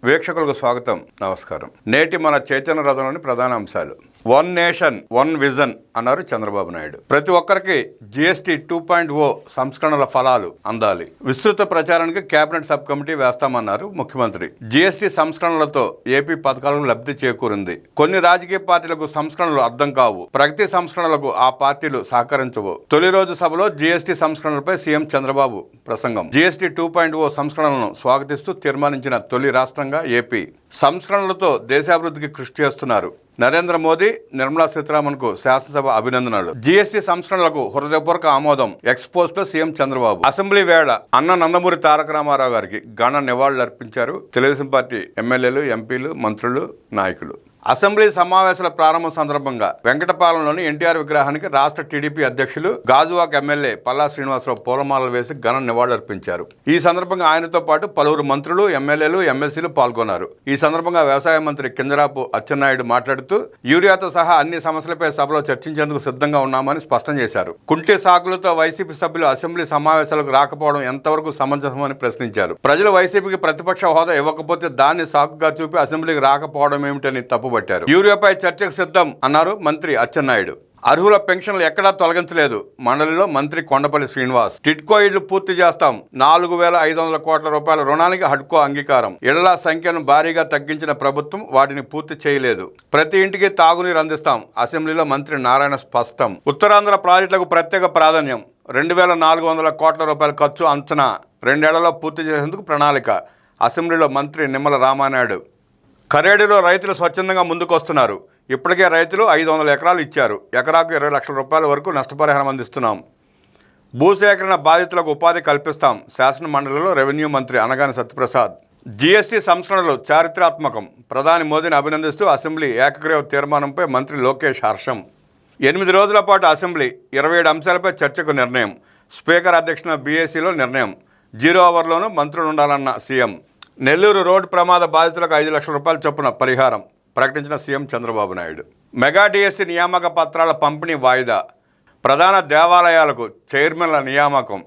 వీక్షకులకు స్వాగతం, నమస్కారం. నేటి మన చైతన్య రథంలోని ప్రధాన అంశాలు. వన్ నేషన్ వన్ విజన్ అన్నారు చంద్రబాబు నాయుడు. ప్రతి ఒక్కరికి GST 2.0 సంస్కరణల ఫలాలు అందాలి. విస్తృత ప్రచారానికి కేబినెట్ సబ్ కమిటీ వేస్తామన్నారు ముఖ్యమంత్రి. GST సంస్కరణలతో ఏపీ పథకాలకు లబ్ధి చేకూరింది. కొన్ని రాజకీయ పార్టీలకు సంస్కరణలు అర్థం కావు. ప్రగతి సంస్కరణలకు ఆ పార్టీలు సహకరించవు. తొలి రోజు సభలో GST సంస్కరణలపై సీఎం చంద్రబాబు ప్రసంగం. GST 2.0 సంస్కరణలను స్వాగతిస్తూ తీర్మానించిన తొలి రాష్ట్రంగా ఏపీ. సంస్కరణలతో దేశాభివృద్ధికి కృషి చేస్తున్నారు. నరేంద్ర మోదీ, నిర్మలా సీతారామన్కు శాసనసభ అభినందనలు. GST సంస్కరణలకు హృదయపూర్వక ఆమోదం. ఎక్స్పోజ్లో సీఎం చంద్రబాబు. అసెంబ్లీ వేళ అన్న నందమూరి తారక రామారావు గారికి ఘన నివాళులర్పించారు తెలుగుదేశం పార్టీ ఎమ్మెల్యేలు, ఎంపీలు, మంత్రులు, నాయకులు. అసెంబ్లీ సమావేశాల ప్రారంభం సందర్భంగా వెంకటపాలెంలోని ఎన్టీఆర్ విగ్రహానికి రాష్ట్ర టీడీపీ అధ్యక్షులు గాజువాక ఎమ్మెల్యే పల్లా శ్రీనివాసరావు పూలమాలలు వేసి ఘన నివాళులర్పించారు. ఈ సందర్భంగా ఆయనతో పాటు పలువురు మంత్రులు, ఎమ్మెల్యేలు, ఎమ్మెల్సీలు పాల్గొన్నారు. ఈ సందర్భంగా వ్యవసాయ మంత్రి కింజరాపు అచ్చెన్నాయుడు మాట్లాడుతూ యూరియాతో సహా అన్ని సమస్యలపై సభలో చర్చించేందుకు సిద్ధంగా ఉన్నామని స్పష్టం చేశారు. కుంటి సాకులతో వైసీపీ సభ్యులు అసెంబ్లీ సమావేశాలకు రాకపోవడం ఎంతవరకు సమంజసమని ప్రశ్నించారు. ప్రజలు వైసీపీకి ప్రతిపక్ష హోదా ఇవ్వకపోతే దాన్ని సాకుగా చూపి అసెంబ్లీకి రాకపోవడం ఏమిటని తప్పు పట్టారు. యూరియాపై చర్చకు సిద్ధం అన్నారు మంత్రి అచ్చెన్నాయుడు. అర్హుల పెన్షన్లు ఎక్కడా తొలగించలేదు. మండలిలో మంత్రి కొండపల్లి శ్రీనివాస్. టిడ్కో ఇళ్లు పూర్తి చేస్తాం. 4,500 కోట్ల రూపాయల రుణానికి హడ్కో అంగీకారం. ఇళ్ల సంఖ్యను భారీగా తగ్గించిన ప్రభుత్వం వాటిని పూర్తి చేయలేదు. ప్రతి ఇంటికి తాగునీరు అందిస్తాం. అసెంబ్లీలో మంత్రి నారాయణ స్పష్టం. ఉత్తరాంధ్ర ప్రాజెక్టులకు ప్రత్యేక ప్రాధాన్యం. 2,400 కోట్ల రూపాయల ఖర్చు అంచనా. 2 ఏళ్లలో పూర్తి చేసేందుకు ప్రణాళిక. అసెంబ్లీలో మంత్రి నిమ్మల రామానాయుడు. కరేడులో రైతులు స్వచ్ఛందంగా ముందుకొస్తున్నారు. ఇప్పటికే రైతులు 500 ఎకరాలు ఇచ్చారు. ఎకరాకు 20 లక్షల రూపాయల వరకు నష్టపరిహారం అందిస్తున్నాం. భూసేకరణ బాధితులకు ఉపాధి కల్పిస్తాం. శాసన మండలిలో రెవెన్యూ మంత్రి అనగాని సత్యప్రసాద్. GST సంస్కరణలు చారిత్రాత్మకం. ప్రధాని మోదీని అభినందిస్తూ అసెంబ్లీ ఏకగ్రీవ తీర్మానంపై మంత్రి లోకేష్ హర్షం. 8 రోజుల పాటు అసెంబ్లీ 27 అంశాలపై చర్చకు నిర్ణయం. స్పీకర్ అధ్యక్షున BACలో నిర్ణయం. 0 అవర్లోనూ మంత్రులు ఉండాలన్న సీఎం. నెల్లూరు రోడ్డు ప్రమాద బాధితులకు 5 లక్షల రూపాయల చొప్పున పరిహారం ప్రకటించిన CM Chandrababu Naidu. Mega DSC నియామక పత్రాల పంపిణీ వాయిదా. ప్రధాన దేవాలయాలకు చైర్మన్ల నియామకం.